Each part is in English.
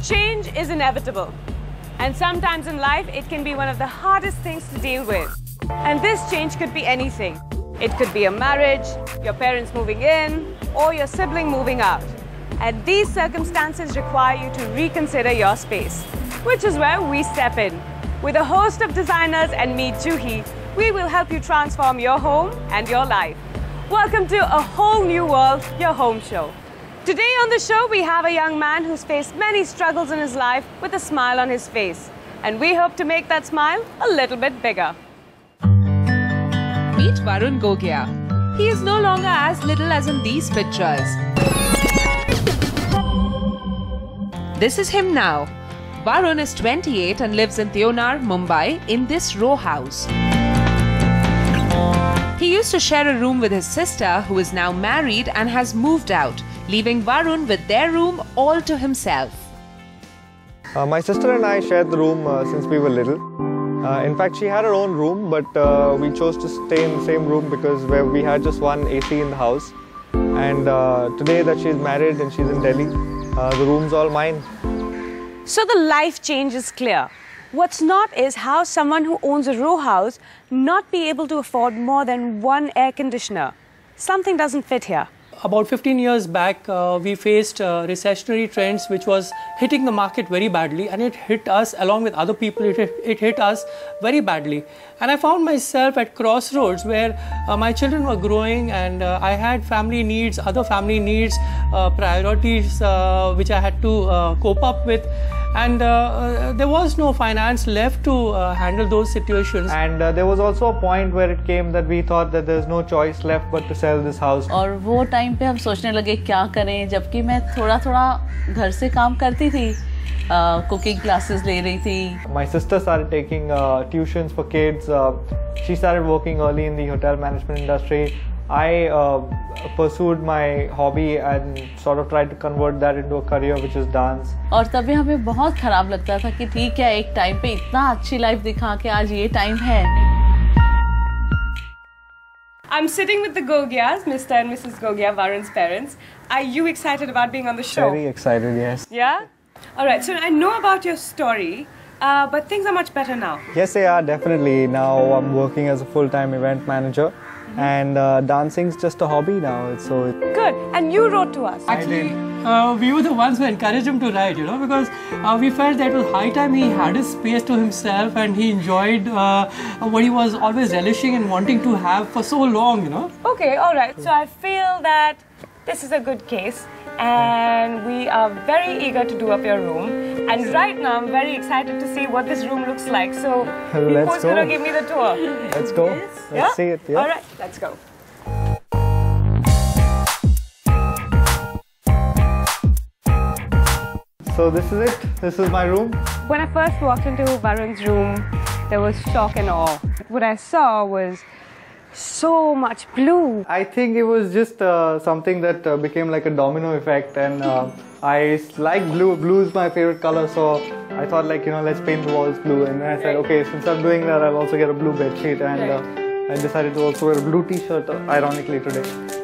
Change is inevitable, and sometimes in life it can be one of the hardest things to deal with. And this change could be anything. It could be a marriage, your parents moving in, or your sibling moving out. And these circumstances require you to reconsider your space, which is where we step in. With a host of designers and me, Juhi, we will help you transform your home and your life. Welcome to A Whole New World, your home show. Today on the show, we have a young man who's faced many struggles in his life with a smile on his face. And we hope to make that smile a little bit bigger. Meet Varun Gogia. He is no longer as little as in these pictures. This is him now. Varun is 28 and lives in Theonar, Mumbai in this row house. He used to share a room with his sister, who is now married and has moved out, leaving Varun with their room all to himself. My sister and I shared the room since we were little. In fact, she had her own room, but we chose to stay in the same room because we had just one AC in the house. And today that she's married and she's in Delhi, the room's all mine. So the life change is clear. What's not is how someone who owns a row house not be able to afford more than one air conditioner. Something doesn't fit here. About 15 years back, we faced recessionary trends which was hitting the market very badly, and it hit us along with other people. It hit us very badly. And I found myself at crossroads where my children were growing and I had family needs, other family needs, priorities which I had to cope up with. And there was no finance left to handle those situations. And there was also a point where it came that we thought that there's no choice left but to sell this house. और वो time पे हम सोचने लगे क्या करें, जबकि मैं थोड़ा घर से काम करती थी, cooking classes ले रही थी. My sister started taking tuitions for kids. She started working early in the hotel management industry. I pursued my hobby and sort of tried to convert that into a career, which is dance. और तभी हमें बहुत खराब लगता था कि ठीक है, एक टाइम पे इतना अच्छी लाइफ दिखा के आज ये टाइम है. I'm sitting with the Gogias, Mr. and Mrs. Gogia, Varun's parents. Are you excited about being on the show? Very excited, yes. Yeah? All right, so I know about your story, but things are much better now. Yes, they are, definitely. Now I'm working as a full-time event manager. And dancing's just a hobby now. So good. And you wrote to us. Actually, we were the ones who encouraged him to write, because we felt that it was high time he had his space to himself and he enjoyed what he was always relishing and wanting to have for so long, Okay, all right. So I feel that this is a good case and we are very eager to do up your room. And right now, I'm very excited to see what this room looks like. So who's going to give me the tour? Let's go. Let's see it. Yeah? All right, let's go. So this is it. This is my room. When I first walked into Varun's room, there was shock and awe. What I saw was so much blue. I think it was just something that became like a domino effect, and I like blue. Blue is my favorite color, so I thought let's paint the walls blue. And then I said, okay, since I'm doing that, I'll also get a blue bed sheet, and I decided to also wear a blue t-shirt, ironically, today.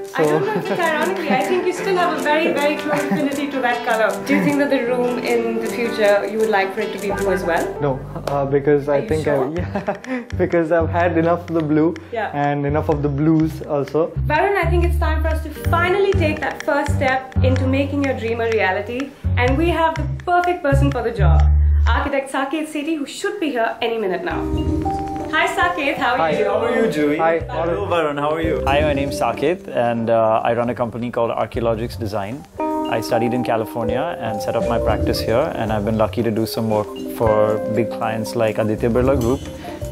So I don't know if it's ironically. I think you still have a very, very close affinity to that color. Do you think that the room in the future you would like for it to be blue as well? No, because I think because I've had enough of the blue and enough of the blues also. Varun, I think it's time for us to finally take that first step into making your dream a reality, and we have the perfect person for the job. Architect Saket Sethi, who should be here any minute now. Hi Saket, how are you? How are you, Juhi? Hi. Hello, Varun, how are you? Hi, my name's Saket, and I run a company called Archaeologics Design. I studied in California and set up my practice here, and I've been lucky to do some work for big clients like Aditya Birla Group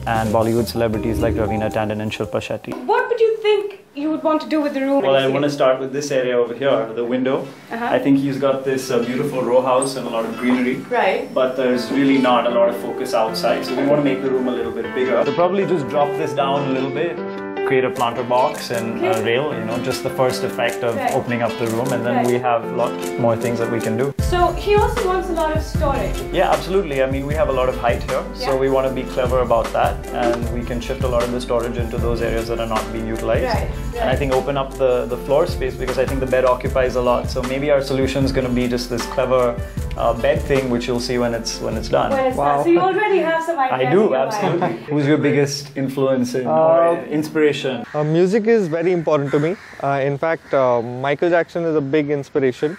and Bollywood celebrities like Raveena Tandon and Shilpa Shetty. What would you think you would want to do with the room? Well, I want to start with this area over here, the window. I think he's got this beautiful row house and a lot of greenery. Right. But there's really not a lot of focus outside, so we want to make the room a little bit bigger. So probably just drop this down a little bit, create a planter box and a rail, just the first effect of opening up the room, and then we have a lot more things that we can do. So he also wants a lot of storage. Yeah, absolutely. I mean, we have a lot of height here, so we want to be clever about that, and we can shift a lot of the storage into those areas that are not being utilized. And I think open up the floor space, because I think the bed occupies a lot. So maybe our solution is going to be just this clever bed thing, which you'll see when it's done. Wow. So you already have some ideas. I do, absolutely. Who's your biggest influence or inspiration? Music is very important to me. In fact, Michael Jackson is a big inspiration.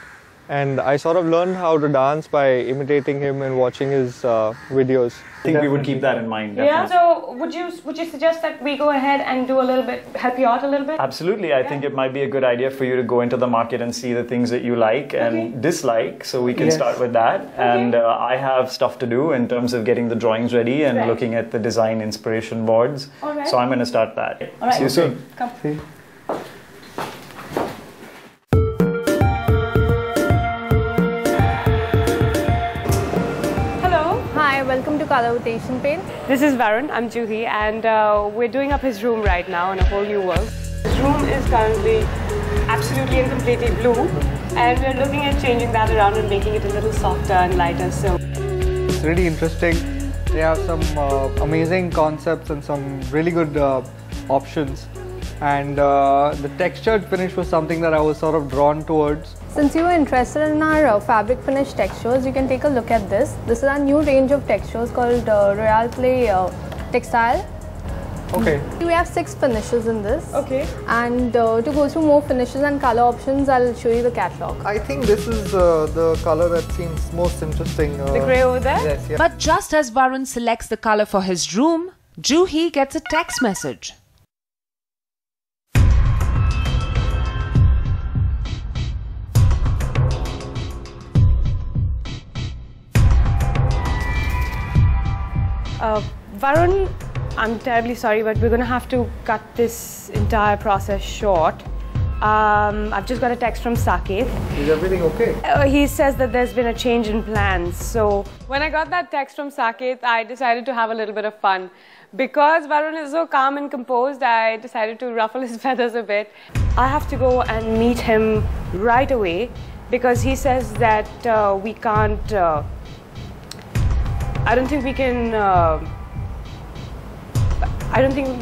And I sort of learned how to dance by imitating him and watching his videos. I think we would keep that in mind. Yeah. So would you suggest that we go ahead and do a little bit, help you out a little bit? Absolutely. I think it might be a good idea for you to go into the market and see the things that you like and dislike. So we can start with that. And I have stuff to do in terms of getting the drawings ready and looking at the design inspiration boards. So I'm going to start that. All right. See you soon. Come. See. Welcome to Color Rotation Paint. This is Varun, I'm Juhi, and we're doing up his room right now in a whole new world. His room is currently absolutely and completely blue, and we're looking at changing that around and making it a little softer and lighter. So it's really interesting. They have some amazing concepts and some really good options. And the textured finish was something that I was sort of drawn towards. Since you were interested in our fabric finish textures, you can take a look at this. This is our new range of textures called Royal Play Textile. Okay. We have 6 finishes in this. Okay. And to go through more finishes and color options, I'll show you the catalog. I think this is the color that seems most interesting. The grey over there? Yes, yeah. But just as Varun selects the color for his room, Juhi gets a text message. Varun, I'm terribly sorry, but we're going to have to cut this entire process short. I've just got a text from Saket. Is everything okay? He says that there's been a change in plans. So when I got that text from Saket, I decided to have a little bit of fun. Because Varun is so calm and composed, I decided to ruffle his feathers a bit. I have to go and meet him right away because he says that we can't... I don't think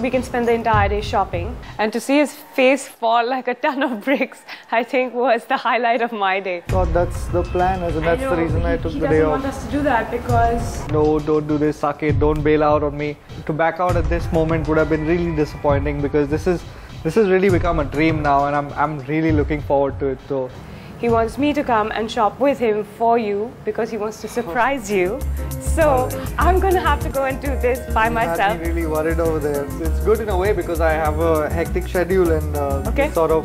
we can spend the entire day shopping. And to see his face fall like a ton of bricks, I think was the highlight of my day. God, that's the plan, and that's the reason I took the day off. He doesn't want us to do that because... No, don't do this, Saket, don't bail out on me. To back out at this moment would have been really disappointing because this has really become a dream now, and I'm really looking forward to it. So he wants me to come and shop with him for you because he wants to surprise you. So I'm going to have to go and do this by myself. I'm really worried over there. It's good in a way because I have a hectic schedule and it sort of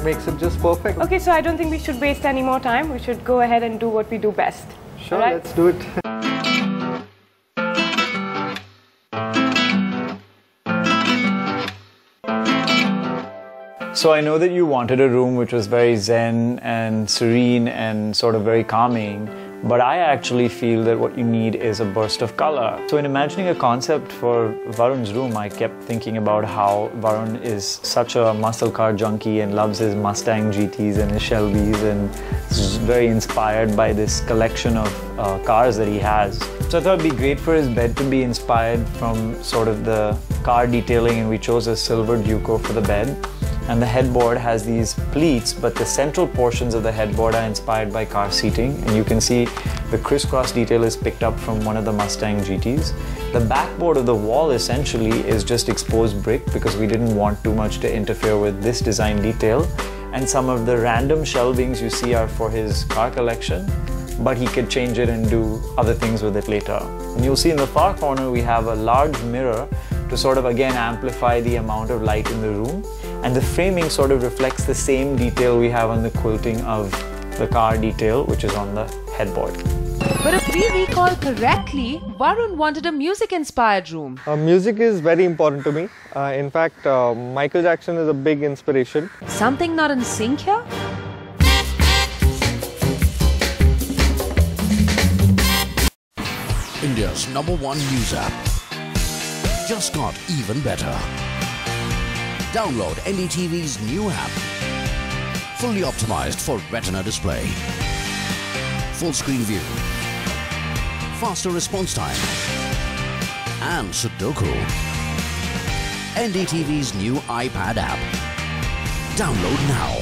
makes it just perfect. Okay, so I don't think we should waste any more time. We should go ahead and do what we do best. Sure, let's do it. So I know that you wanted a room which was very zen and serene and sort of very calming, but I actually feel that what you need is a burst of color. So in imagining a concept for Varun's room, I kept thinking about how Varun is such a muscle car junkie and loves his Mustang GTs and his Shelbys and is very inspired by this collection of cars that he has. So I thought it'd be great for his bed to be inspired from sort of the car detailing, and we chose a silver Duco for the bed. And the headboard has these pleats, but the central portions of the headboard are inspired by car seating, and you can see the crisscross detail is picked up from one of the Mustang GTs. The backboard of the wall essentially is just exposed brick because we didn't want too much to interfere with this design detail, and some of the random shelvings you see are for his car collection, but he could change it and do other things with it later. And you'll see in the far corner we have a large mirror to sort of again amplify the amount of light in the room, and the framing sort of reflects the same detail we have on the quilting of the car detail, which is on the headboard. But if we recall correctly, Varun wanted a music-inspired room. Music is very important to me. In fact, Michael Jackson is a big inspiration. Something not in sync here? India's #1 news app just got even better. Download NDTV's new app. Fully optimized for retina display. Full screen view. Faster response time. And Sudoku. NDTV's new iPad app. Download now.